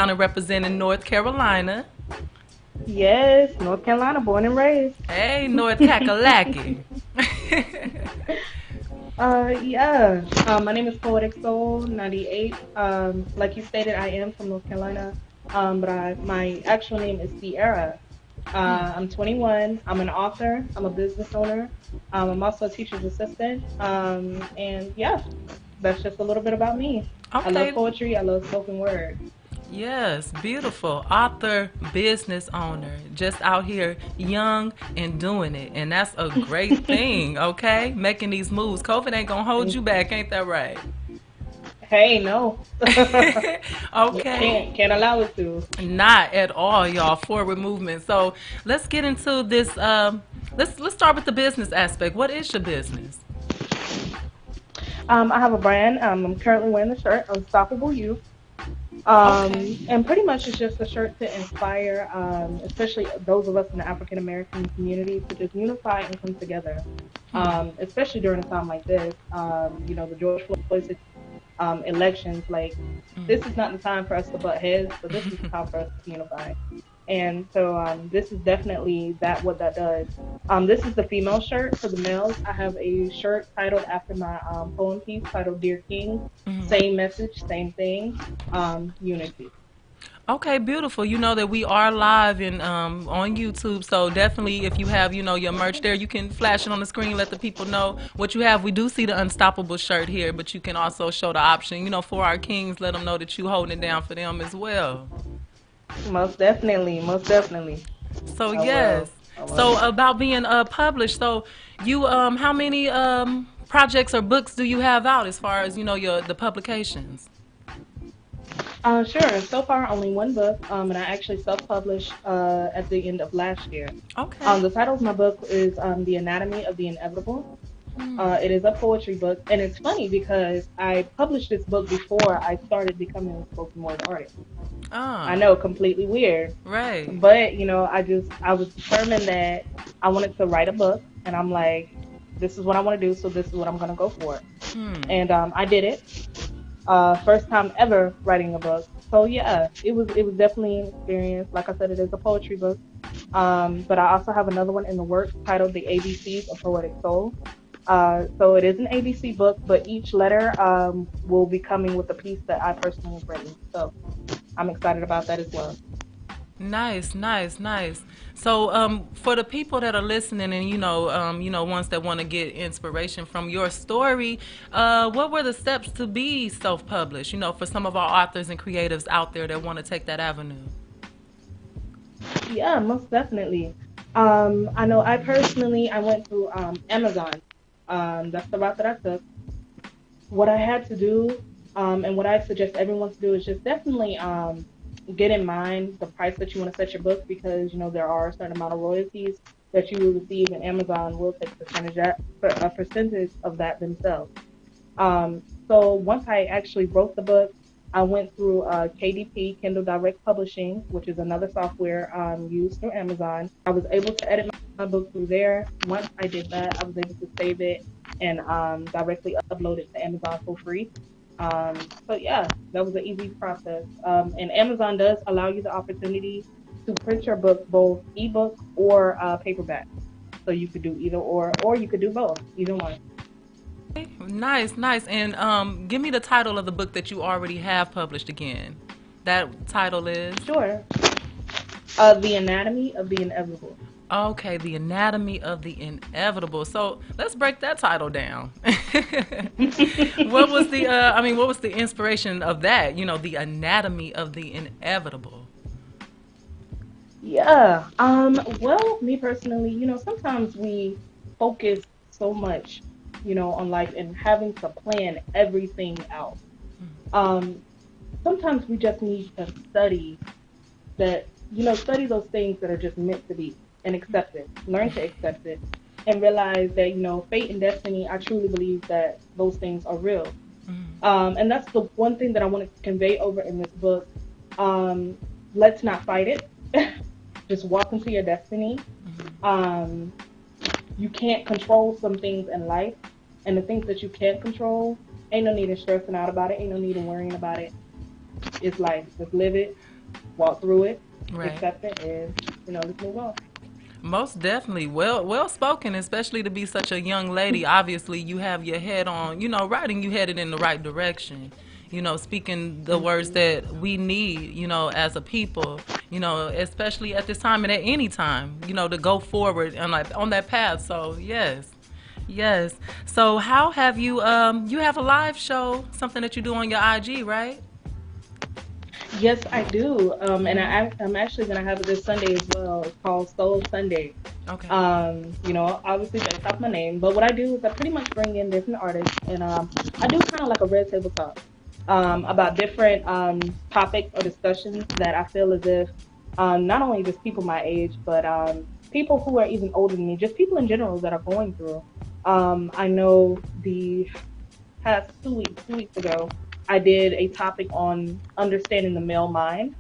down and representing North Carolina. Yes, North Carolina, born and raised. Hey, North Kakalaki. Yeah. My name is Poetic Soul 98. Like you stated, I am from North Carolina. But my actual name is Sierra. I'm 21. I'm an author. I'm a business owner. I'm also a teacher's assistant. And yeah, that's just a little bit about me. I love Okay. poetry. I love spoken word. Yes, beautiful. Author, business owner, just out here young and doing it. And that's a great thing, okay? Making these moves. COVID ain't gonna hold you back, ain't that right? Hey, no, Okay. can't allow it to. Not at all, y'all. Forward movement. So let's get into this. Let's start with the business aspect. What is your business? I have a brand. I'm currently wearing the shirt, Unstoppable You. Okay. And pretty much it's just a shirt to inspire, especially those of us in the African American community, to just unify and come together. Especially during a time like this, the George Floyd elections. Like, this is not the time for us to butt heads, but this is the time for us to unify. And so this is definitely what that does. This is the female shirt. For the males, I have a shirt titled after my poem piece titled Dear King. Same message, same thing, unity. Okay, beautiful. You know that we are live and on YouTube, so definitely if you have your merch there, you can flash it on the screen, let the people know what you have. We do see the Unstoppable shirt here, but you can also show the option, for our kings, let them know that you holding it down for them as well. Most definitely, most definitely. So I yes. will. I So will. about being published, so you how many projects or books do you have out as far as your the publications? Sure. So far, only one book, and I actually self-published at the end of last year. Okay. The title of my book is The Anatomy of the Inevitable. It is a poetry book, and it's funny because I published this book before I started becoming a spoken word artist. I Ah, know, completely weird, right. but I was determined that I wanted to write a book, and I'm like, this is what I want to do, so this is what I'm gonna go for. And I did it. First time ever writing a book. So yeah, it was definitely an experience. Like I said, it is a poetry book. But I also have another one in the works titled The ABCs of Poetic Soul. So it is an ABC book, but each letter will be coming with a piece that I personally have written. So I'm excited about that as well. Nice, nice, nice. So, for the people that are listening, and ones that want to get inspiration from your story, what were the steps to be self-published? For some of our authors and creatives out there that want to take that avenue. Yeah, most definitely. I know I went through Amazon. That's the route that I took. What I had to do, and what I suggest everyone to do is just definitely get in mind the price that you want to set your book, because there are a certain amount of royalties that you will receive, and Amazon will take a percentage of that themselves. So once I actually wrote the book, I went through KDP, Kindle Direct Publishing, which is another software used through Amazon. I was able to edit my book through there. Once I did that, I was able to save it and directly upload it to Amazon for free. So yeah, that was an easy process. And Amazon does allow you the opportunity to print your book both ebook or paperback. So you could do either or you could do both, either one. Nice, nice. And give me the title of the book that you already have published again. That title is. Sure. The Anatomy of the Inevitable. Okay, The Anatomy of the Inevitable. So let's break that title down. What was the inspiration of that? The Anatomy of the Inevitable. Yeah. Well, me personally, sometimes we focus so much, on life and having to plan everything out. Um, Sometimes we just need to study those things that are just meant to be and accept it. Learn to accept it and realize that, fate and destiny, I truly believe that those things are real. And that's the one thing that I wanted to convey over in this book. Um, let's not fight it. Just walk into your destiny. Um, you can't control some things in life, and the things that you can't control, ain't no need in stressing out about it. Ain't no need in worrying about it. it's life. Just live it, walk through it, Right. accept it, and let's move on. Most definitely. Well spoken, especially to be such a young lady. Obviously, you have your head on, right, and you headed in the right direction. Speaking the words that we need, as a people, especially at this time and at any time, to go forward and like on that path. So yes. Yes. So how have you have a live show, something that you do on your IG, right? Yes, I do. And I'm actually gonna have it this Sunday as well. It's called Soul Sunday. Okay. Obviously based off my name. But what I do is I pretty much bring in different artists, and I do kind of like a red table talk about different topics or discussions that I feel as if not only just people my age, but people who are even older than me, just people in general that are going through. I know the past 2 weeks ago, I did a topic on understanding the male mind.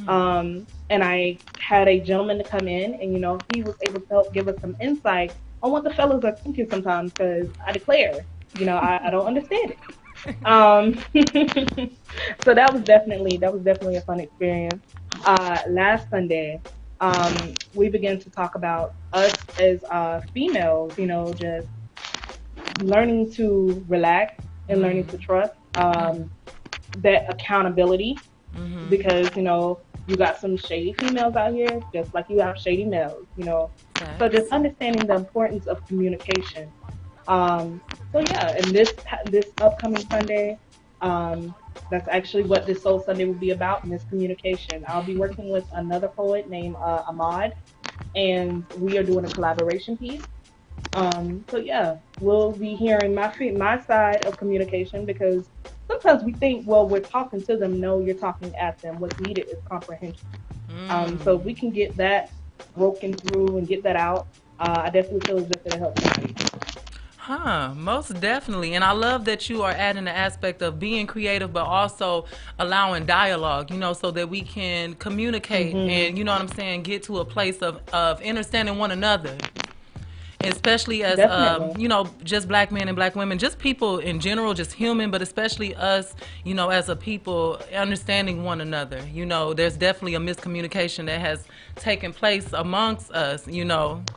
And I had a gentleman to come in, and he was able to help give us some insight on what the fellas are thinking sometimes, because I declare, I don't understand it. So that was definitely a fun experience. Last Sunday, we began to talk about us as females, just learning to relax and learning to trust, that accountability, because you got some shady females out here just like you have shady males. So just understanding the importance of communication. So yeah, and this upcoming Sunday, that's actually what this Soul Sunday will be about, and this communication. I'll be working with another poet named Ahmad, and we are doing a collaboration piece. So yeah, we'll be hearing my side of communication, because sometimes we think, well, we're talking to them. No, you're talking at them. What's needed is comprehension. So if we can get that broken through and get that out, I definitely feel as if it'll help somebody. Most definitely. And I love that you are adding the aspect of being creative, but also allowing dialogue, so that we can communicate and, what I'm saying, get to a place of understanding one another. Especially as, just black men and black women, just people in general, just human, but especially us, as a people, understanding one another. There's definitely a miscommunication that has taken place amongst us,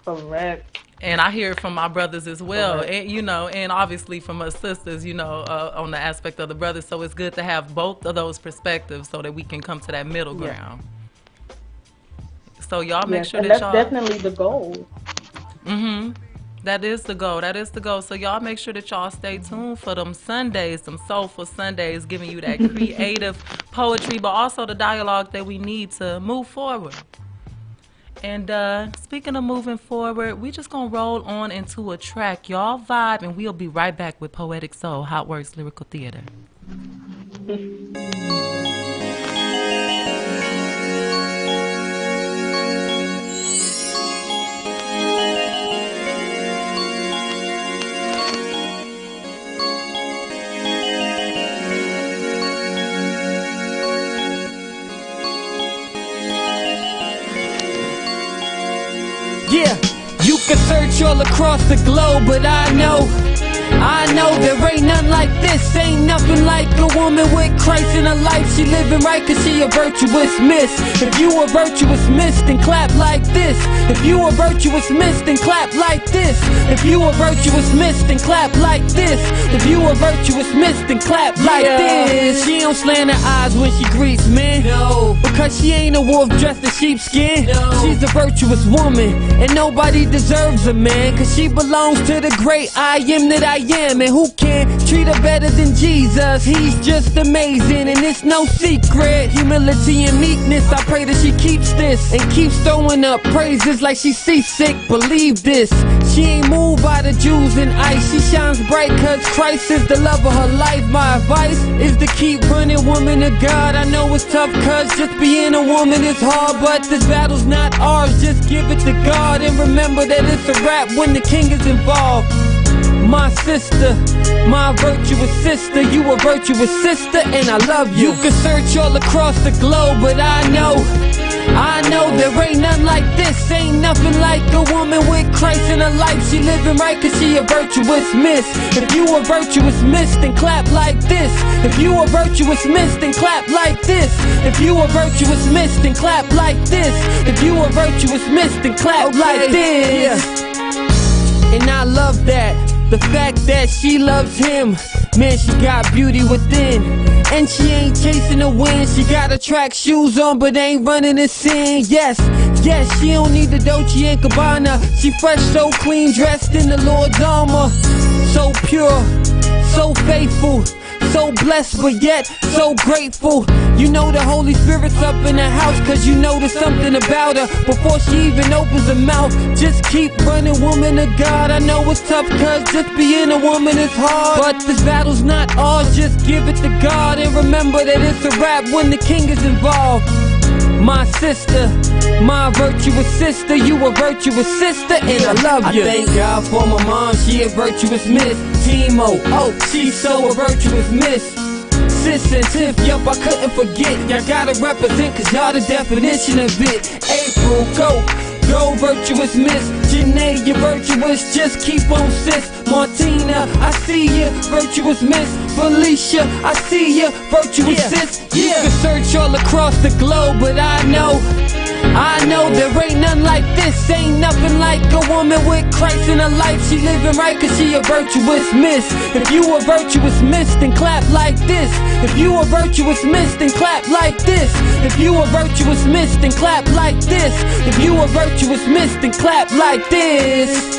Correct. And I hear it from my brothers as well, Correct. and obviously from us sisters, on the aspect of the brothers. So it's good to have both of those perspectives so that we can come to that middle ground. So y'all make sure and that that's definitely the goal. That is the goal. That is the goal. So y'all make sure that y'all stay tuned for them Sundays, some soulful Sundays, giving you that creative poetry, but also the dialogue that we need to move forward. And speaking of moving forward, we just gonna roll on into a track. Y'all vibe, and we'll be right back with Poetic Soul, Hotwordz Lyrical Theater. Yeah, you can search all across the globe, but I know there ain't nothing like this. Ain't nothing like a woman with Christ in her life. She living right cause she a virtuous miss. If you a virtuous miss, then clap like this. If you a virtuous miss, then clap like this. If you a virtuous miss, then clap like this. If you a virtuous miss, then clap like this. She don't slant her eyes when she greets men. No, because she ain't a wolf dressed in sheepskin. No, she's a virtuous woman, and nobody deserves a man, cause she belongs to the great I am that I am. And who can treat her better than Jesus? He's just amazing, and it's no secret. Humility and meekness, I pray that she keeps this and keeps throwing up praises like she's seasick. Believe this, she ain't moved by the Jews and ice. She shines bright cause Christ is the love of her life. My advice is to keep running, woman of God. I know it's tough cause just being a woman is hard, but this battle's not ours. Just give it to God and remember that it's a rap when the king is involved. My sister, my virtuous sister, you a virtuous sister, and I love you. You can search all across the globe, but I know there ain't nothing like like this. Ain't nothing like a woman with Christ in her life. She living right cause she a virtuous miss. If you a virtuous miss, then clap like this. If you a virtuous miss, then clap like this. If you a virtuous miss, then clap like this. If you a virtuous miss, then clap like this. And I love that. The fact that she loves him. Man, she got beauty within. And she ain't chasing the wind. She got her track shoes on, but ain't running in sin. Yes, yes, she don't need the Dolce and Gabbana. She fresh, so clean, dressed in the Lord's armor. So pure, so faithful, so blessed, but yet so grateful. You know the Holy Spirit's up in the house, cause you know there's something about her. Before she even opens her mouth, just keep running, woman of God. I know it's tough, cause just being a woman is hard. But this battle's not ours, just give it to God. And remember that it's a rap when the king is involved. My sister, my virtuous sister, you a virtuous sister, and I love you. I thank God for my mom, she a virtuous miss. Timo, oh, she's so a virtuous miss. Sis and Tiff, yup, I couldn't forget. Y'all gotta represent, cause y'all the definition of it. April, go, go, virtuous miss. Janae, you're virtuous, just keep on sis. Martina, I see ya, virtuous miss. Felicia, I see ya, virtuous sis. You can search all across the globe, but I know there ain't nothing like this. Ain't nothing like a woman with Christ in her life. She living right cause she a virtuous miss. If you a virtuous miss, then clap like this. If you a virtuous miss, then clap like this. If you a virtuous miss, then clap like this. If you a virtuous miss, then clap like this.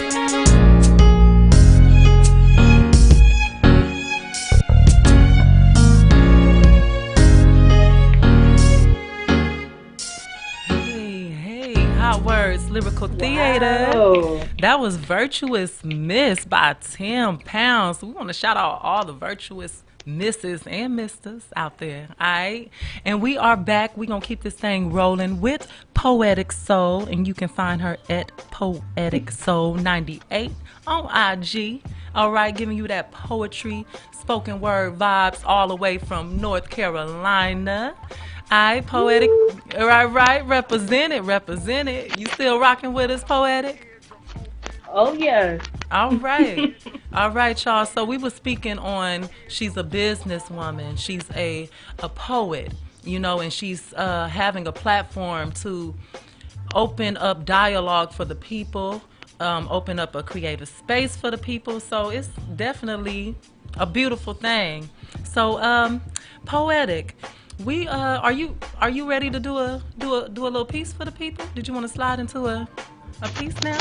Hotwordz, Lyrical Theater. Wow. That was Virtuous Miss by Tim Pounds. We want to shout out all the virtuous misses and misters out there. Alright. And we are back. We're going to keep this thing rolling with Poetic Soul. And you can find her at Poetic Soul 98 on IG. Alright, giving you that poetry, spoken word vibes all the way from North Carolina. Alright, Poetic. Right. Represent it. You still rocking with us, Poetic? Oh, yes. All right. All right, y'all. So we were speaking on, she's a businesswoman. She's a poet, you know, and she's having a platform to open up dialogue for the people, open up a creative space for the people. So it's definitely a beautiful thing. So, Poetic, we are you ready to do a little piece for the people? Did you want to slide into a piece now?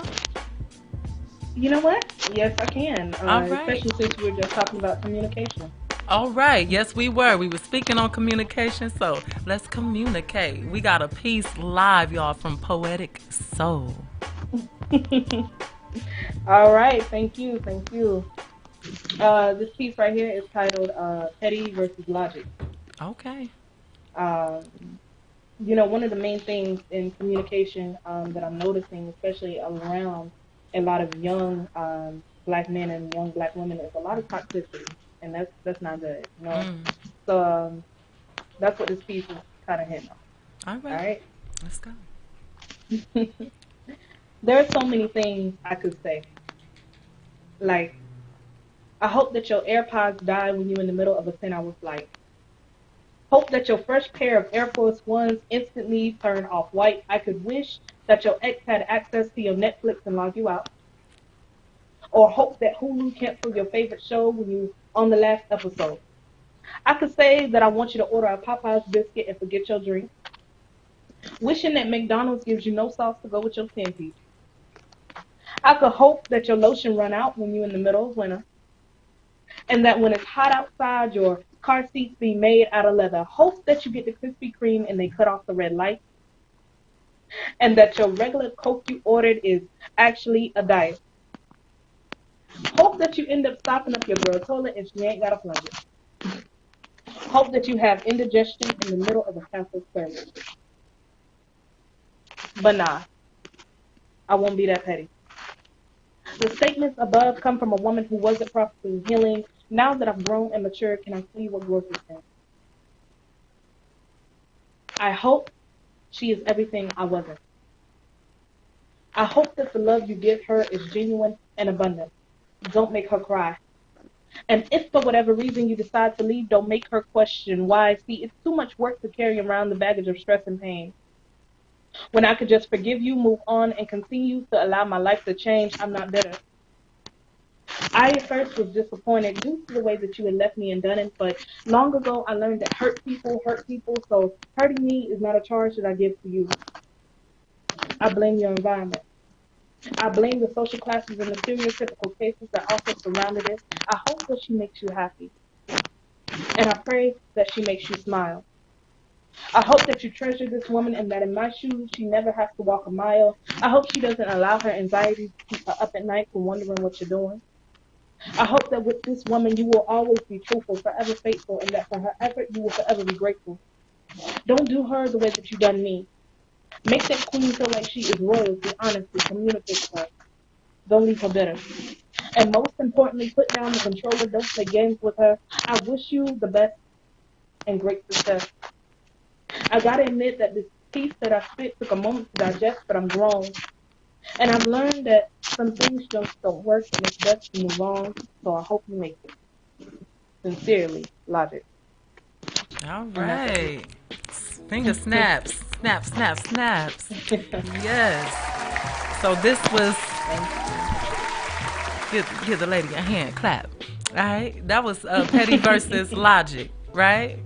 You know what? Yes, I can. All right. Especially since we were just talking about communication. All right. Yes, we were. We were speaking on communication, so let's communicate. We got a piece live, y'all, from Poetic Soul. All right. Thank you. This piece right here is titled Petty versus Logic. Okay. You know, one of the main things in communication that I'm noticing, especially around a lot of young black men and young black women, is a lot of toxicity, and that's not good, you know. So that's what this piece is kind of hitting on. All right. Let's go. There are so many things I could say. Like, I hope that your AirPods die when you're in the middle of a 10-hour flight. Hope that your first pair of Air Force Ones instantly turn off white. I could wish that your ex had access to your Netflix and log you out. Or hope that Hulu canceled your favorite show when you on the last episode. I could say that I want you to order a Popeye's biscuit and forget your drink. Wishing that McDonald's gives you no sauce to go with your 10-piece. I could hope that your lotion run out when you're in the middle of winter. And that when it's hot outside, your car seats be made out of leather. Hope that you get the Krispy Kreme and they cut off the red light. And that your regular Coke you ordered is actually a diet. Hope that you end up stopping up your girl toilet and she ain't got a plunger. Hope that you have indigestion in the middle of a Catholic service. But nah, I won't be that petty. The statements above come from a woman who wasn't properly healing. Now that I've grown and matured, can I see what growth is in? I hope she is everything I wasn't. I hope that the love you give her is genuine and abundant. Don't make her cry. And if for whatever reason you decide to leave, don't make her question why. See, it's too much work to carry around the baggage of stress and pain. When I could just forgive you, move on, and continue to allow my life to change, I'm not bitter. I at first was disappointed due to the way that you had left me and done it, but long ago I learned that hurt people, so hurting me is not a charge that I give to you. I blame your environment. I blame the social classes and the stereotypical cases that also surrounded it. I hope that she makes you happy, and I pray that she makes you smile. I hope that you treasure this woman and that in my shoes she never has to walk a mile. I hope she doesn't allow her anxiety to keep her up at night for wondering what you're doing. I hope that with this woman you will always be truthful, forever faithful, and that for her effort you will forever be grateful. Don't do her the way that you done me. Make that queen feel like she is royalty, honestly, communicate with her. Don't leave her bitter. And most importantly, put down the controller, don't play games with her. I wish you the best and great success. I gotta admit that this piece that I spit took a moment to digest, but I'm grown. And I've learned that some things just don't work and it's best to move on, so I hope you make it. Sincerely, Logic. All right. Finger snaps. Snap, snap, snaps. Yes. So this was, give the lady a hand clap. All right. That was Petty versus Logic, right?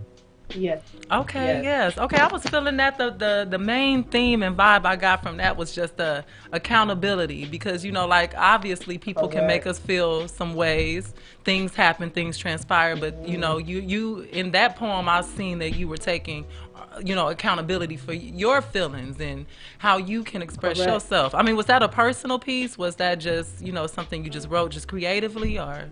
Yes. Okay, yes. Okay, I was feeling that the main theme and vibe I got from that was just the accountability, because, you know, like, obviously people can make us feel some ways. Things happen, things transpire, but, you know, you in that poem I've seen that you were taking, you know, accountability for your feelings and how you can express yourself. I mean, was that a personal piece? Was that just, you know, something you just wrote just creatively, or?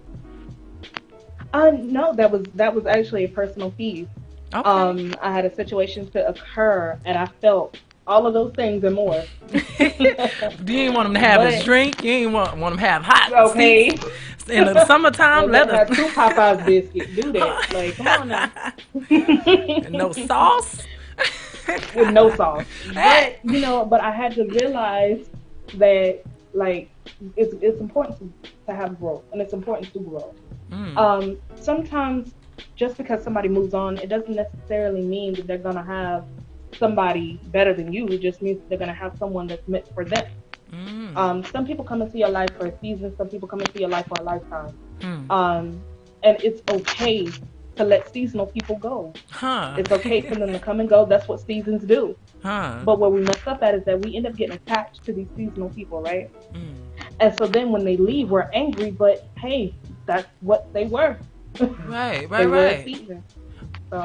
No, that was actually a personal piece. Okay. I had a situation to occur, and I felt all of those things and more. You didn't want him to have his drink. You didn't want him to have hot. Okay. In the summertime, let us have 2 Popeyes biscuits. Do that. Like, come on now. And no sauce. With no sauce. But you know, but I had to realize that, like, it's important to have growth, and it's important to grow. Sometimes just because somebody moves on, it doesn't necessarily mean that they're going to have somebody better than you. It just means that they're going to have someone that's meant for them. Some people come into your life for a season. Some people come into your life for a lifetime. And it's okay to let seasonal people go. It's okay for them to come and go. That's what seasons do. But what we mess up at is that we end up getting attached to these seasonal people, right? And so then when they leave, we're angry, but hey, that's what they were. Right. So,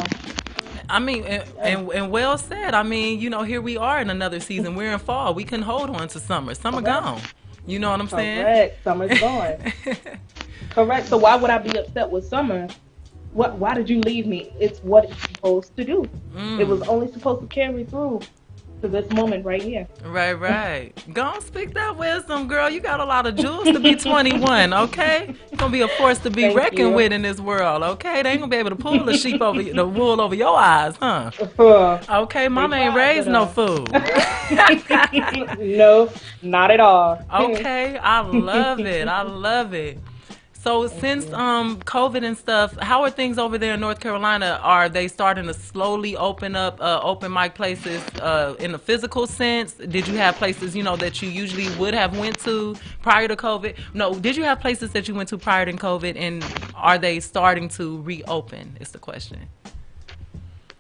I mean, and well said. I mean, you know, here we are in another season. We're in fall. We can hold on to summer. Summer gone. You know what I'm saying? Correct. Summer's gone. Correct. So why would I be upset with summer? Why did you leave me? It's what it's supposed to do. It was only supposed to carry through to this moment right here. Right. Go on, speak that wisdom, girl. You got a lot of jewels to be 21, okay? You're going to be a force to be reckoned with in this world, okay? They ain't going to be able to pull the wool over your eyes, huh? Okay, mama ain't raised no fool. No, not at all. Okay, I love it. So since COVID and stuff, how are things over there in North Carolina? Are they starting to slowly open up open mic places in the physical sense? Did you have places, you know, that you usually would have went to prior to COVID? No, did you have places that you went to prior to COVID, and are they starting to reopen is the question.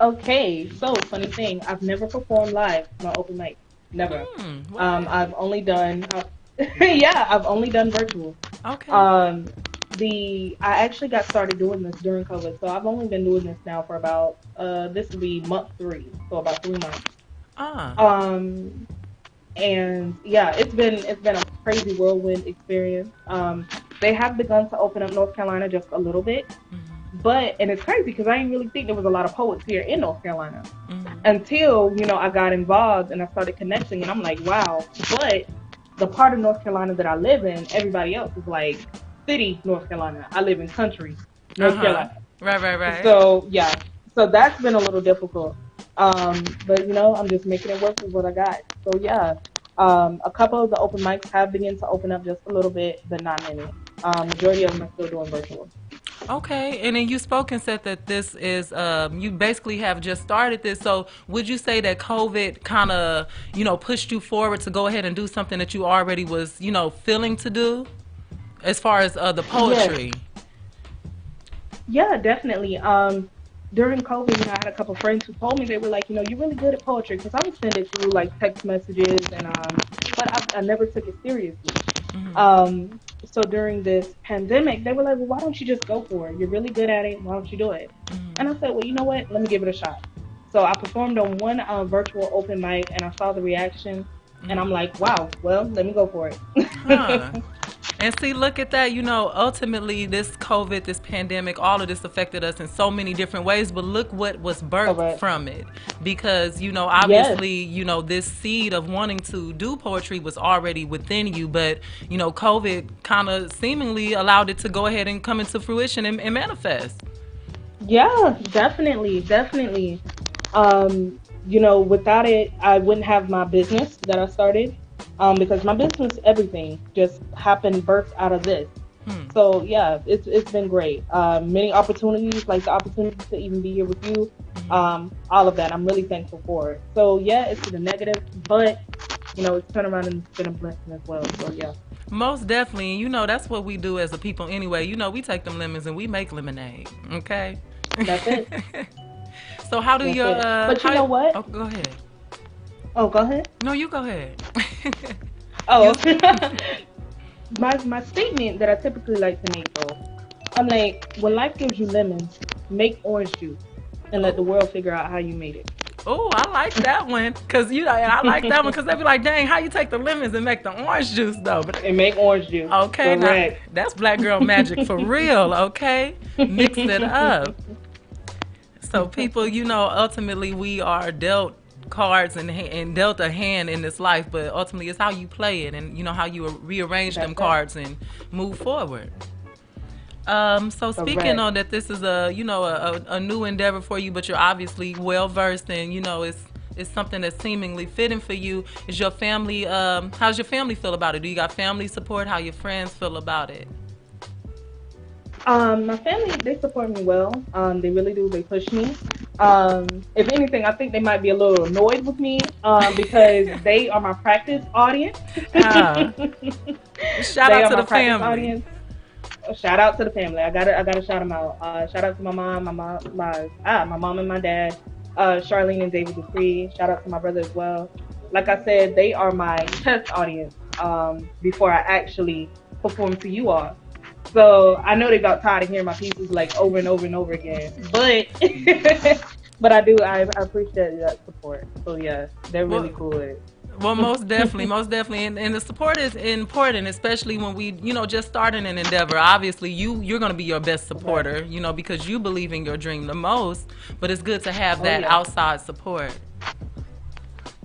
Okay, so funny thing, I've never performed live on open mic. Never. I've only done, I've only done virtual. Okay. I actually got started doing this during COVID, so I've only been doing this now for about this will be month 3, so about 3 months. And yeah, it's been a crazy whirlwind experience. They have begun to open up North Carolina just a little bit, and it's crazy because I didn't really think there was a lot of poets here in North Carolina until, you know, I got involved and I started connecting, and I'm like, wow. But the part of North Carolina that I live in, everybody else is like city North Carolina. I live in country North Carolina. Right. So yeah, so that's been a little difficult. But you know, I'm just making it work with what I got. So yeah, A couple of the open mics have begun to open up just a little bit, but not many. Majority of them are still doing virtual. Okay, and then you spoke and said that this is you basically have just started this. So would you say that COVID kind of pushed you forward to go ahead and do something that you already was feeling to do, as far as the Yes, poetry? yeah, definitely. During COVID, I had a couple friends who told me they were like, you're really good at poetry because I would send it through like text messages but I never took it seriously. Hmm. So during this pandemic, they were like, well, why don't you just go for it? You're really good at it. Why don't you do it? And I said, well, you know what? Let me give it a shot. So I performed on one virtual open mic and I saw the reaction and I'm like, wow, well, let me go for Huh. it. And see, look at that. Ultimately, this COVID, this pandemic, all of this affected us in so many different ways. But look what was birthed Correct. from it. Because, Yes. obviously, this seed of wanting to do poetry was already within you. But, COVID kind of seemingly allowed it to go ahead and come into fruition and manifest. Yeah, definitely, definitely. Without it, I wouldn't have my business that I started. Because my business, everything just happened, birthed out of this. Hmm. So yeah, it's been great. Many opportunities, like the opportunity to even be here with you, all of that. I'm really thankful for it. So yeah, it's the negative, but it's turned around and it's been a blessing as well. So yeah, Most definitely. And that's what we do as a people anyway. We take them lemons and we make lemonade. Okay? that's it. So how do That's your it. But you know oh, what? go ahead. Oh, go ahead. No, you go ahead. Oh, you my statement that I typically like to make though, I'm like, when life gives you lemons, make orange juice and let the world figure out how you made Oh, I like that one cuz I like that one it. cuz they be like, "Dang, how you take the lemons and make the orange juice though?" But And make orange juice. okay, now Correct. that's black girl magic for real, okay? Mix it up. So people, ultimately we are dealt cards and dealt a hand in this life, but ultimately it's how you play it and how you rearrange them That's it. cards and move forward. So speaking Correct. on that, this is a new endeavor for you, but you're obviously well versed and it's something that's seemingly fitting for you. Is your family how's your family feel about it? Do you got family support? How your friends feel about it? My family, they support me well. They really do. They push me. If anything, I think they might be a little annoyed with me because they are my practice audience. Uh, Shout They out are to my the practice family. audience. Shout out to the family. I gotta shout them out. Shout out to my mom and my dad, Charlene and David Dupree. Shout out to my brother as well. Like I said, they are my test audience. Before I actually perform to you all. So I know they got tired of hearing my pieces like over and over and over again. But but I do I appreciate that support. So yeah, they're really Well, cool with it. Well, most definitely, and the support is important, especially when we, just starting an endeavor. Obviously, you're going to be your best Right. supporter, because you believe in your dream the most. But it's good to have Oh that yeah. outside support.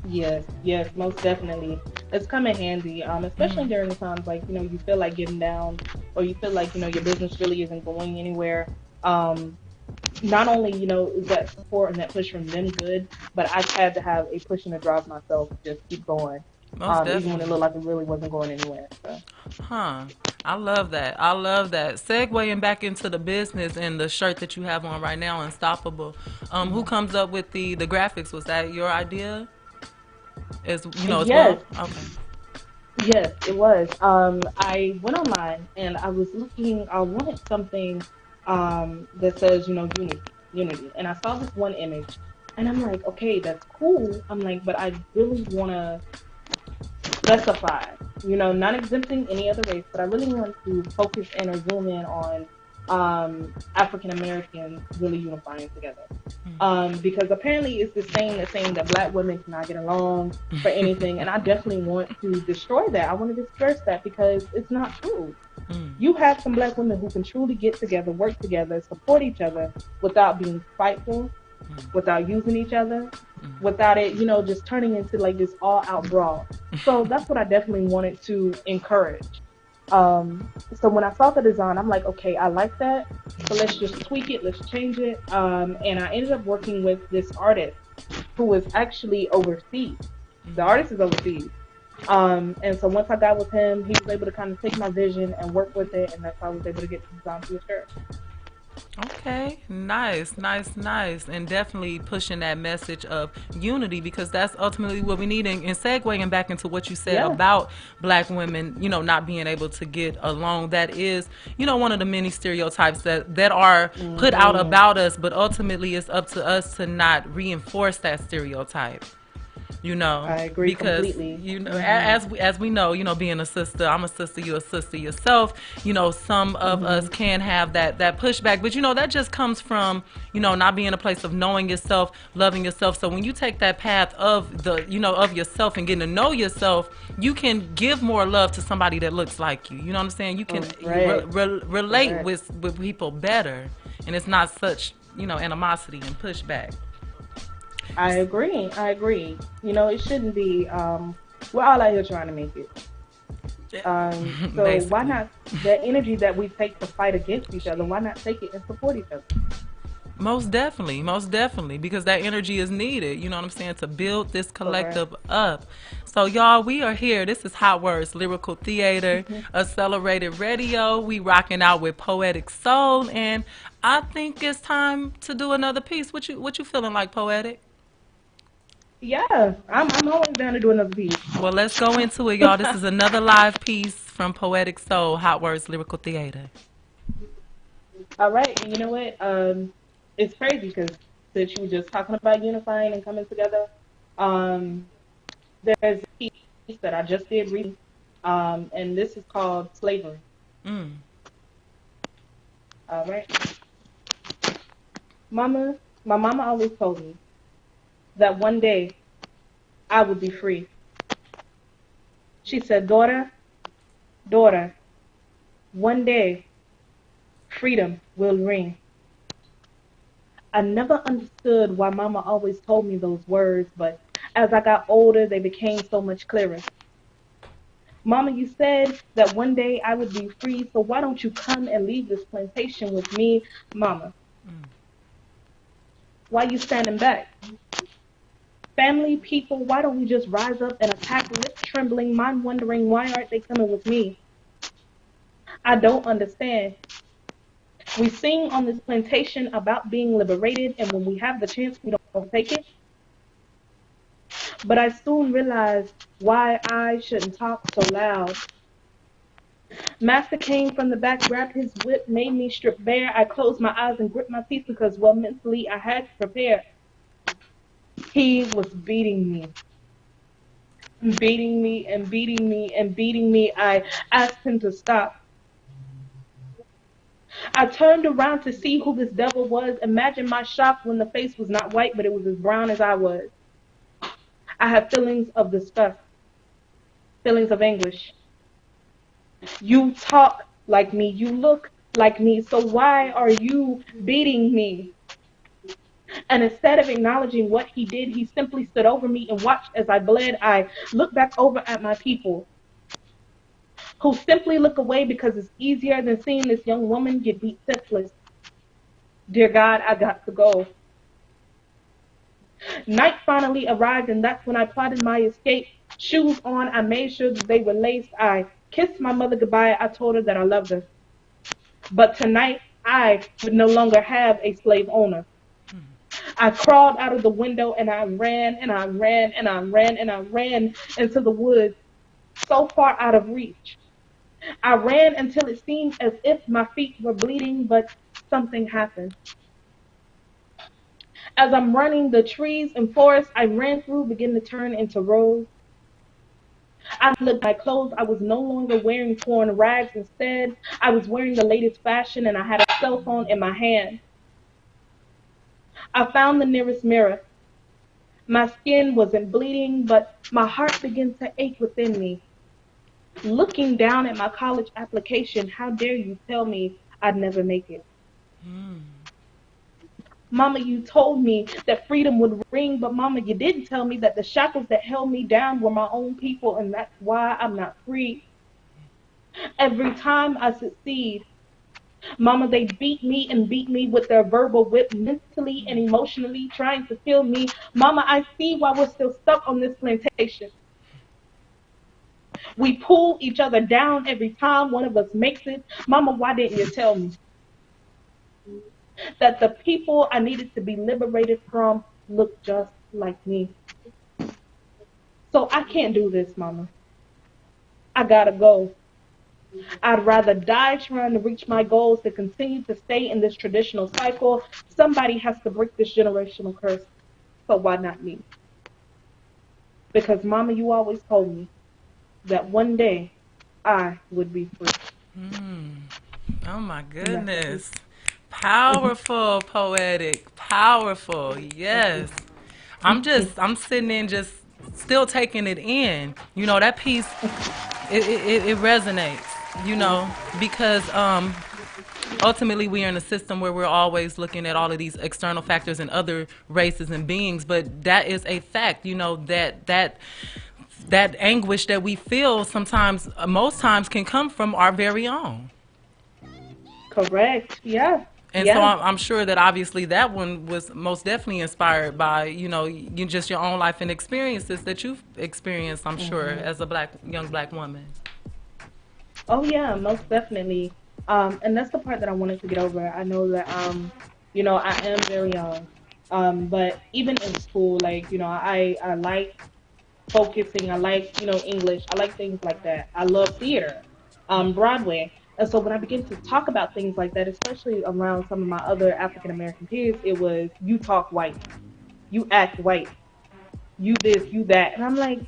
Yes, yes, most definitely. It's come in handy, especially Hmm. during the times like, you feel like getting down or you feel like, your business really isn't going anywhere. Um, Not only, is that support and that push from them good, but I've had to have a push and a drive myself to just keep going. Most Even when it definitely. looked like it really wasn't going anywhere. So Huh. I love that. I love that. Segueing back into the business and the shirt that you have on right now, Unstoppable. Who comes up with the graphics? Was that your idea? As well? yes, Okay. yes, it was. I went online and I was looking. I wanted something that says, unity, unity. And I saw this one image, and I'm like, okay, that's cool. I'm like, but I really want to specify, not exempting any other race, but I really want to focus in or zoom in on African Americans really unifying together. Because apparently it's the saying that black women cannot get along for anything, and I definitely want to destroy that. I want to disperse that because it's not true. Mm. You have some black women who can truly get together, work together, support each other without being spiteful, without using each other, without it, just turning into like this all out brawl. So that's what I definitely wanted to encourage. So when I saw the design, I'm like, okay, I like that. So let's just tweak it, let's change it. And I ended up working with this artist who was actually overseas. The artist is overseas. And so once I got with him, he was able to kind of take my vision and work with it, and that's how I was able to get the design to a shirt. Okay, nice, nice, nice. And definitely pushing that message of unity because that's ultimately what we need. And segueing back into what you said Yeah. about black women, not being able to get along, that is, one of the many stereotypes that are put out Hmm. about us, but ultimately it's up to us to not reinforce that stereotype. I agree Because completely. as we know, being a sister, I'm a sister, you're a sister yourself. Some of us Hmm. can have that pushback, but that just comes from not being a place of knowing yourself, loving yourself. So when you take that path of the of yourself and getting to know yourself, you can give more love to somebody that looks like you. You know what I'm saying? You can Correct. relate Correct. with people better, and it's not such animosity and pushback. I agree. I agree. It shouldn't be. We're all out here trying to make it. So why Basically. not the energy that we take to fight against each other? Why not take it and support each other? Most definitely, because that energy is needed, you know what I'm saying, to build this Correct. collective up. So, y'all, we are here. This is Hotwordz, Lyrical Theater, Hmm. Accelerated Radio. We rocking out with Poetic Soul, and I think it's time to do another piece. What you feeling like, Poetic? Yeah, I'm always down to do another piece. Well, let's go into it, y'all. This is another live piece from Poetic Soul, Hotwordz, Lyrical Theater. All right, and you know what? It's crazy because since you were just talking about unifying and coming together, um, there's a piece that I just did recently, and this is called Slavery. Mm. All right, my mama always told me that one day I would be free. She said, daughter, one day freedom will ring. I never understood why mama always told me those words, but as I got older, they became so much clearer. Mama, you said that one day I would be free, so why don't you come and leave this plantation with me, Mama? Why you standing back? Family, people, why don't we just rise up and attack, lips trembling, mind wondering why aren't they coming with me? I don't understand. We sing on this plantation about being liberated, and when we have the chance, we don't take it. But I soon realized why I shouldn't talk so loud. Master came from the back, grabbed his whip, made me strip bare. I closed my eyes and gripped my teeth because, well, mentally I had to prepare. He was beating me, beating me and beating me and beating me. I asked him to stop. I turned around to see who this devil was. Imagine my shock when the face was not white, but it was as brown as I was. I had feelings of disgust, feelings of anguish. You talk like me, you look like me, so why are you beating me? And instead of acknowledging what he did, he simply stood over me and watched as I bled. I looked back over at my people who simply look away because it's easier than seeing this young woman get beat senseless. Dear God, I got to go. Night finally arrived, and that's when I plotted my escape. Shoes on, I made sure that they were laced. I kissed my mother goodbye. I told her that I loved her. But tonight, I would no longer have a slave owner. I crawled out of the window and I ran and I ran and I ran and I ran into the woods, so far out of reach. I ran until it seemed as if my feet were bleeding, but something happened. As I'm running, the trees and forests I ran through began to turn into roads. I looked at my clothes. I was no longer wearing torn rags. Instead, I was wearing the latest fashion and I had a cell phone in my hand. I found the nearest mirror. My skin wasn't bleeding, but my heart began to ache within me. Looking down at my college application, how dare you tell me I'd never make it? Mama, you told me that freedom would ring, but Mama, you didn't tell me that the shackles that held me down were my own people, and that's why I'm not free. Every time I succeed, Mama, they beat me with their verbal whip, mentally and emotionally, trying to kill me. Mama, I see why we're still stuck on this plantation. We pull each other down every time one of us makes it. Mama, why didn't you tell me that the people I needed to be liberated from look just like me? So I can't do this, Mama. I gotta go. I'd rather die trying to reach my goals than continue to stay in this traditional cycle. Somebody has to break this generational curse. So why not me? Because, Mama, you always told me that one day I would be free. Oh my goodness. Powerful, poetic, powerful. Yes. I'm sitting in just still taking it in. You know, that piece, it resonates, you know, because ultimately we are in a system where we're always looking at all of these external factors and other races and beings, but that is a fact, you know, that anguish that we feel sometimes, most times, can come from our very own. Correct. Yeah. And so I'm sure that obviously that one was most definitely inspired by, you know, just your own life and experiences that you've experienced, I'm sure, as a young black woman. Oh yeah, most definitely. And that's the part that I wanted to get over. I know that, you know, I am very young, but even in school, like, you know, I like focusing. I like, you know, English. I like things like that. I love theater, Broadway. And so when I begin to talk about things like that, especially around some of my other African American peers, it was, you talk white, you act white, you this, you that. And I'm like,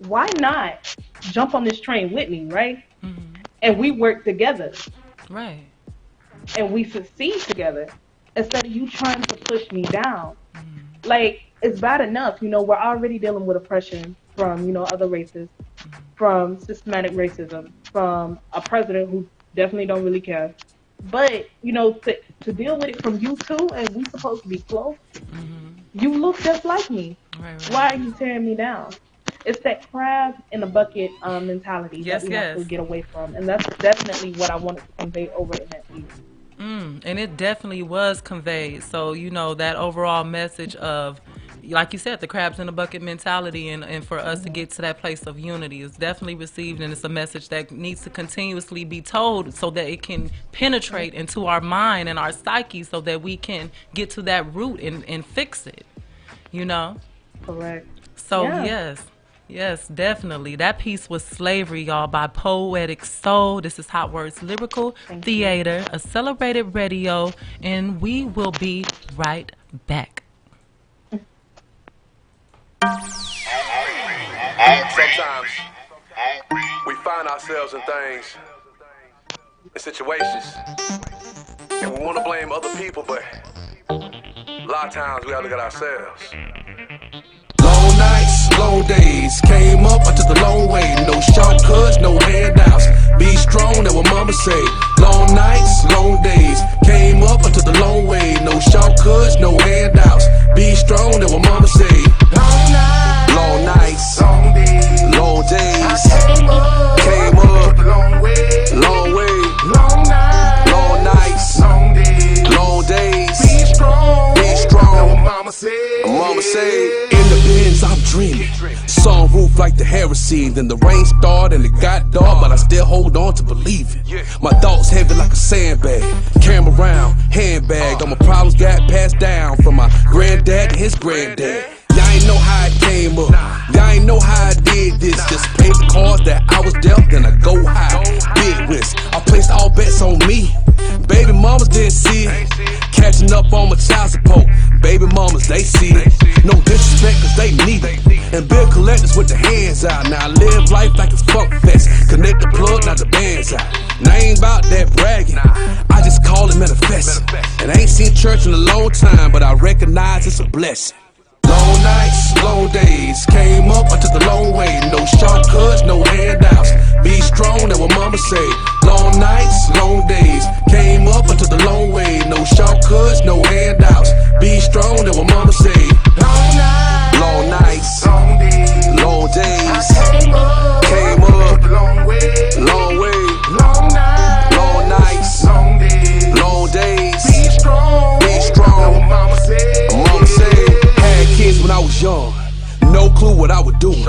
why not jump on this train with me, right? And we work together. Right. And we succeed together instead of you trying to push me down. Like, it's bad enough, you know, we're already dealing with oppression from, you know, other races, from systematic racism, from a president who definitely don't really care. But, you know, to deal with it from you too, and we supposed to be close, you look just like me. Right. Why are you tearing me down? It's that crab in the bucket mentality that we have to get away from. And that's definitely what I wanted to convey over in that piece. And it definitely was conveyed. So, you know, that overall message of, like you said, the crabs in the bucket mentality, and for us to get to that place of unity is definitely received, and it's a message that needs to continuously be told so that it can penetrate into our mind and our psyche so that we can get to that root and fix it, you know? Correct. So, yes, definitely. That piece was Slavery, y'all, by Poetic Soul. This is Hotwordz Lyrical Theater, a celebrated radio, and we will be right back. Sometimes we find ourselves in things, in situations, and we want to blame other people, but a lot of times we have to look at ourselves. Long nights, long days, came up, I took the long way. No shortcuts, no handouts. Be strong, that what mama say. Long nights, long days, came up, I took the long way. No shortcuts, no handouts. Be strong, that what mama say. Long nights, long days, I came up, long way, long nights, long days, be strong, mama said, in the Benz I'm dreaming, sunroof like the heresy, then the rain started and it got dark, but I still hold on to believing. My thoughts heavy like a sandbag, camera round, handbag, all my problems got passed down from my granddad to his granddad. Y'all ain't know how it came up, y'all ain't know how I did this. Just paid the cards that I was dealt, then I go high. Big risk, I placed all bets on me. Baby mamas didn't see it, catching up on my child support. Baby mamas, they see it, no disrespect cause they need it. And bill collectors with their hands out, now I live life like it's funk fest. Connect the plug, now the band's out. Now I ain't about that bragging, I just call it manifesting. And I ain't seen church in a long time, but I recognize it's a blessing. Long nights, long days, came up, I took the long way. No shortcuts, no handouts. Be strong, that what mama say. Long nights, long days, came up, I took the long way. No shortcuts, no handouts. Be strong, that what mama say. Long nights, long days, came up, long way, long nights, long days. Be strong, mama said. Kids when I was young, no no clue what I was doing.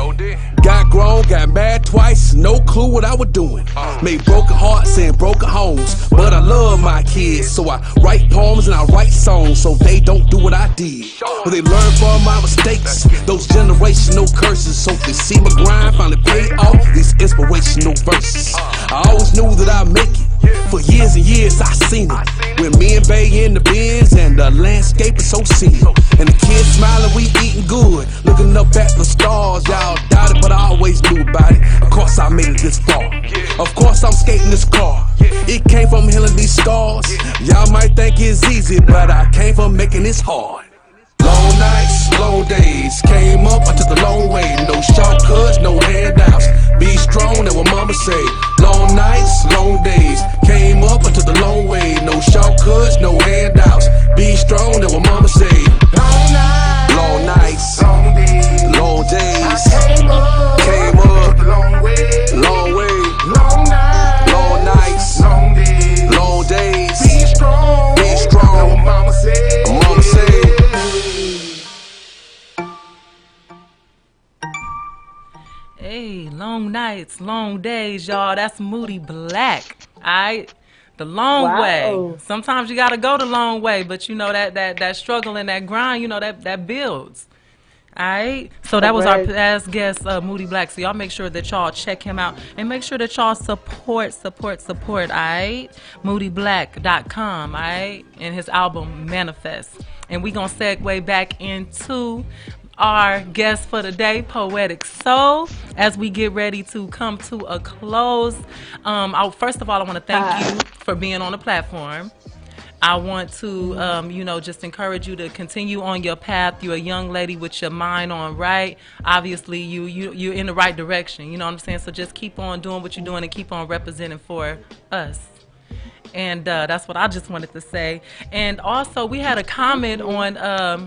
Got grown, got mad twice, no clue what I was doing. Made broken hearts and broken homes, but I love my kids, so I write poems and I write songs so they don't do what I did. But they learn from my mistakes, those generational curses, so they see my grind finally paid off these inspirational verses. I always knew that I'd make it. For years and years I seen it. With me and Bay in the bins and the landscape is so scenic. And the kids smiling, we eating good, looking up at the stars. Y'all doubted, but I always knew about it. Of course I made it this far. Of course I'm skating this car. It came from healing these scars. Y'all might think it's easy, but I came from making this hard. Long nights, long days, came up, I took a long way. No shortcuts, no handouts. Be strong, that what mama say. Long nights, long days, came up, I took a long way. No shortcuts, no handouts. Be strong, that what mama say. Long nights, long days, came up, long way. Long nights, long days, be strong, that what mama say. Mama say. Hey, long nights, long days, y'all. That's Moody Black. Alright? The long way. Sometimes you gotta go the long way, but you know that struggle and that grind, you know, that builds. Alright? So that was our past guest, Moody Black. So y'all make sure that y'all check him out and make sure that y'all support, alright? MoodyBlack.com, alright? And his album Manifest. And we gonna segue back into our guest for the day, Poetic Soul, as we get ready to come to a close. First of all, I want to thank you for being on the platform. I want to, just encourage you to continue on your path. You're a young lady with your mind on right. Obviously, you're in the right direction. You know what I'm saying? So just keep on doing what you're doing and keep on representing for us. And that's what I just wanted to say. And also, we had a comment on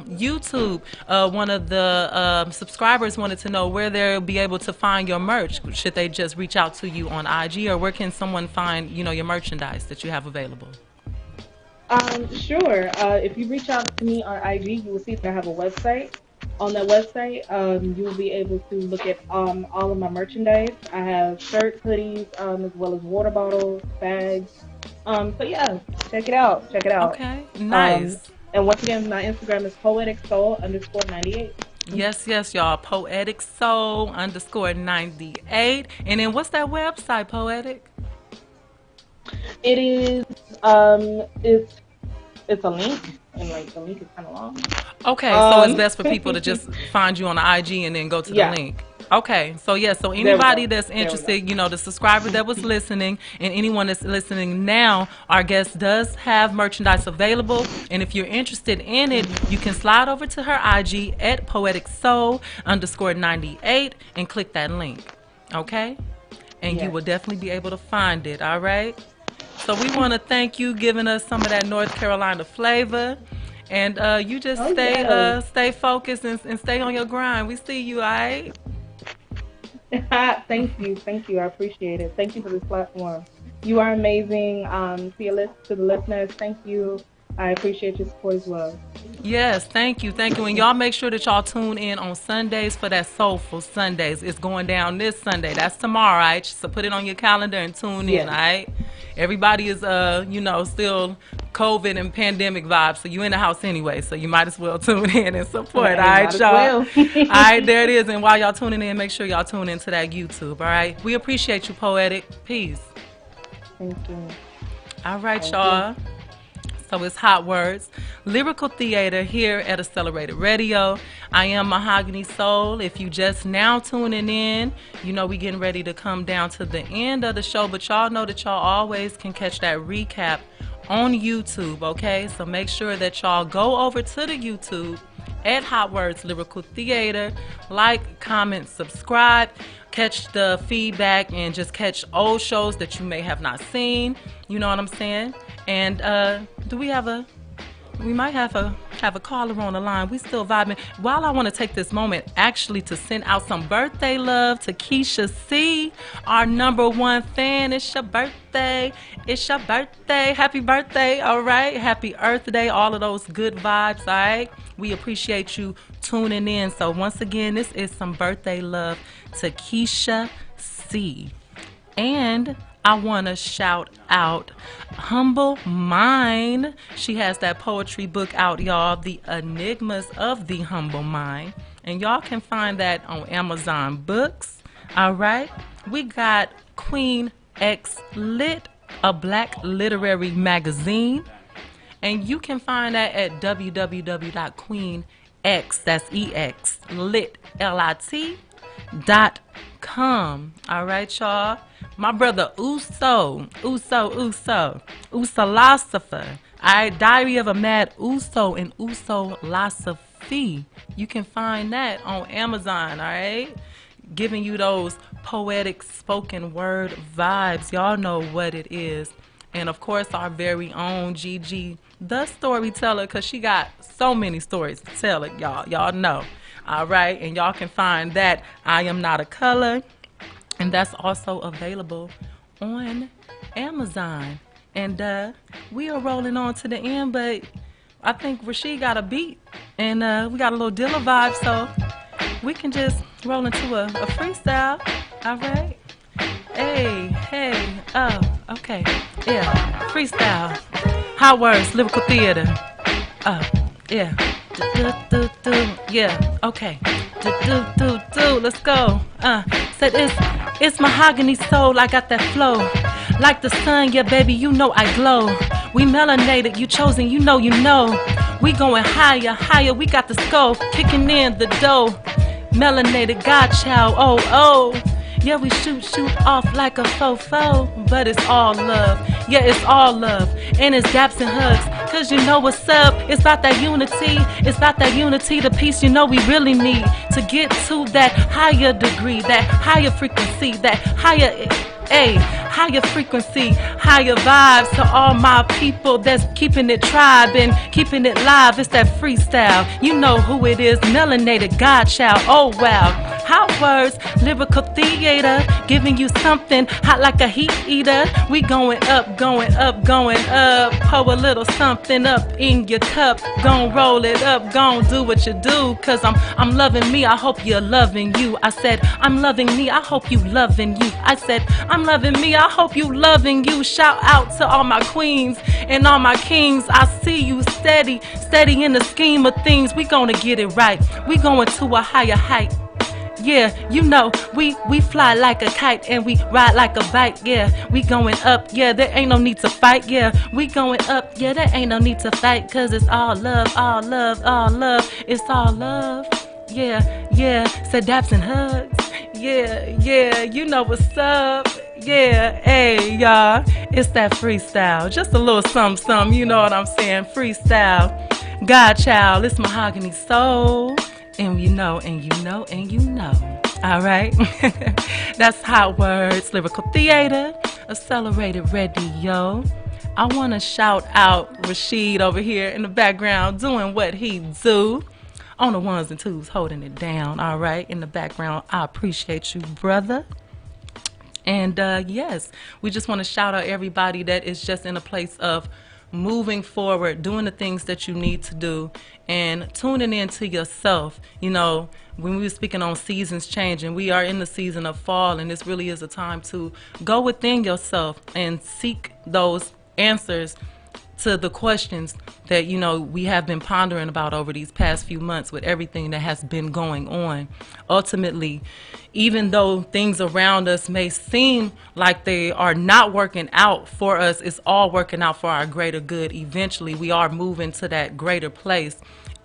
YouTube. One of the subscribers wanted to know where they'll be able to find your merch. Should they just reach out to you on IG, or where can someone find, your merchandise that you have available? Sure. If you reach out to me on IG, you will see that I have a website. On that website, you will be able to look at all of my merchandise. I have shirts, hoodies, as well as water bottles, bags. So yeah, check it out. Okay, nice. And once again, my Instagram is poeticsoul_98. Yes, y'all. Poeticsoul_98. And then what's that website, Poetic? It is it's a link, and the link is kind of long. Okay, so it's best for people to just find you on the IG and then go to the link. Okay, so so anybody that's interested, the subscriber that was listening and anyone that's listening now, our guest does have merchandise available. And if you're interested in it, you can slide over to her IG at poeticsoul_98 and click that link. Okay? And you will definitely be able to find it, all right? So we want to thank you giving us some of that North Carolina flavor. And you just stay focused and stay on your grind. We see you, all right? Thank you. I appreciate it. Thank you for this platform. You are amazing. To the listeners, thank you. I appreciate your support as well. Yes, thank you. And y'all make sure that y'all tune in on Sundays for that Soulful Sundays. It's going down this Sunday. That's tomorrow, all right? So put it on your calendar and tune in, all right? Everybody is, still COVID and pandemic vibes, so you're in the house anyway, so you might as well tune in and support, all right, y'all? All right, there it is. And while y'all tuning in, make sure y'all tune into that YouTube, all right? We appreciate you, Poetic. Peace. Thank you. All right, y'all. So it's Hotwordz, Lyrical Theater here at Accelerated Radio. I am Mahogany Soul. If you just now tuning in, we getting ready to come down to the end of the show, but y'all know that y'all always can catch that recap on YouTube, okay? So make sure that y'all go over to the YouTube at Hotwordz Lyrical Theater. Like, comment, subscribe, catch the feedback, and just catch old shows that you may have not seen. You know what I'm saying? And we might have a caller on the line. We still vibing. While I want to take this moment actually to send out some birthday love to Keisha C, our #1 fan. It's your birthday. Happy birthday, all right? Happy Earth Day, all of those good vibes, all right? We appreciate you tuning in. So once again, this is some birthday love to Keisha C. And I want to shout out Humble Mind. She has that poetry book out, y'all, The Enigmas of the Humble Mind. And y'all can find that on Amazon Books. All right. We got Queen X Lit, a black literary magazine. And you can find that at www.queenx, that's EX, lit, LIT.com. All right, y'all. My brother Usolosopher. All right, Diary of a Mad Uso and Usolosophy. You can find that on Amazon, all right? Giving you those poetic spoken word vibes. Y'all know what it is. And of course, our very own Gigi, the storyteller, because she got so many stories to tell it, y'all. Y'all know. All right. And y'all can find that I Am Not a Color. And that's also available on Amazon. And we are rolling on to the end, but I think Rasheed got a beat. And we got a little Dilla vibe, so we can just roll into a freestyle. All right. Hey, oh, okay. Yeah, freestyle. Hotwordz, lyrical theater. Yeah. Yeah, okay. Let's go. Said it's mahogany soul, I got that flow. Like the sun, yeah, baby, you know I glow. We melanated, you chosen, you know. We going higher, we got the skull, kicking in the dough. Melanated godchild, oh. Yeah, we shoot off like a fofo, but it's all love. Yeah, it's all love, and it's daps and hugs, cause you know what's up. It's about that unity, the peace you know we really need to get to that higher degree, that higher frequency, that higher frequency, higher vibes to all my people that's keeping it tribe and keeping it live. It's that freestyle. You know who it is, melanated godchild. Oh wow. Hotwordz, lyrical theater, giving you something hot like a heat eater. We going up. Pour a little something up in your cup. Gon' roll it up, gon' do what you do. Cause I'm loving me, I hope you're loving you. I said, I'm loving me, I hope you loving you. I said, I'm loving me, I hope you loving you. Shout out to all my queens and all my kings. I see you steady in the scheme of things. We gonna get it right. We going to a higher height. Yeah, you know, we fly like a kite and we ride like a bike. Yeah, we going up. Yeah, there ain't no need to fight. Yeah, we going up. Yeah, there ain't no need to fight. Cause it's all love. It's all love. Yeah, said daps and hugs. Yeah, you know what's up. Yeah, hey, y'all. It's that freestyle. Just a little something, you know what I'm saying? Freestyle. Godchild, it's mahogany soul. And you know. All right. That's Hotwordz, lyrical theater, accelerated radio. I want to shout out Rasheed over here in the background doing what he do. On the ones and twos, holding it down. All right. In the background, I appreciate you, brother. And yes, we just want to shout out everybody that is just in a place of moving forward, doing the things that you need to do, and tuning into yourself. You know, when we were speaking on seasons changing, we are in the season of fall, and this really is a time to go within yourself and seek those answers to the questions that, you know, we have been pondering about over these past few months with everything that has been going on. Ultimately, even though things around us may seem like they are not working out for us, it's all working out for our greater good. Eventually, we are moving to that greater place.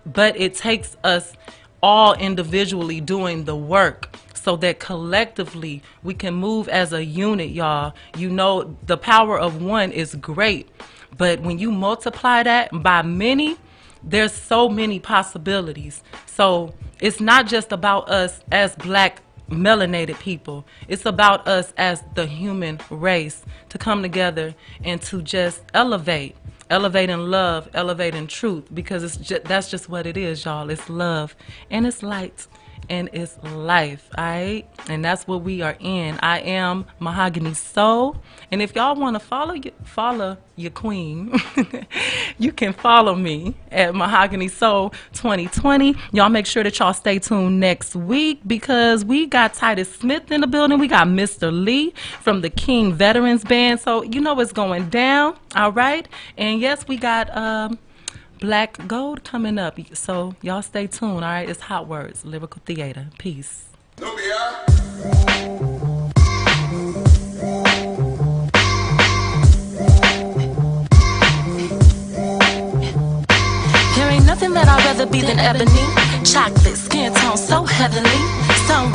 But it takes us all individually doing the work so that collectively we can move as a unit, y'all. You know, the power of one is great. But when you multiply that by many, there's so many possibilities. So it's not just about us as black melanated people. It's about us as the human race to come together and to just elevate in love, elevate in truth, because that's just what it is, y'all. It's love and it's light and it's life, alright? And that's what we are in. I am Mahogany Soul. And if y'all want to follow your queen, you can follow me at Mahogany Soul 2020. Y'all make sure that y'all stay tuned next week because we got Titus Smith in the building. We got Mr. Lee from the King Veterans Band. So you know what's going down, all right? And yes, we got Black Gold coming up. So y'all stay tuned, all right? It's Hotwordz, Lyrical Theater. Peace. There ain't nothing that I'd rather be than ebony. Chocolate, skin tone so heavenly. Sun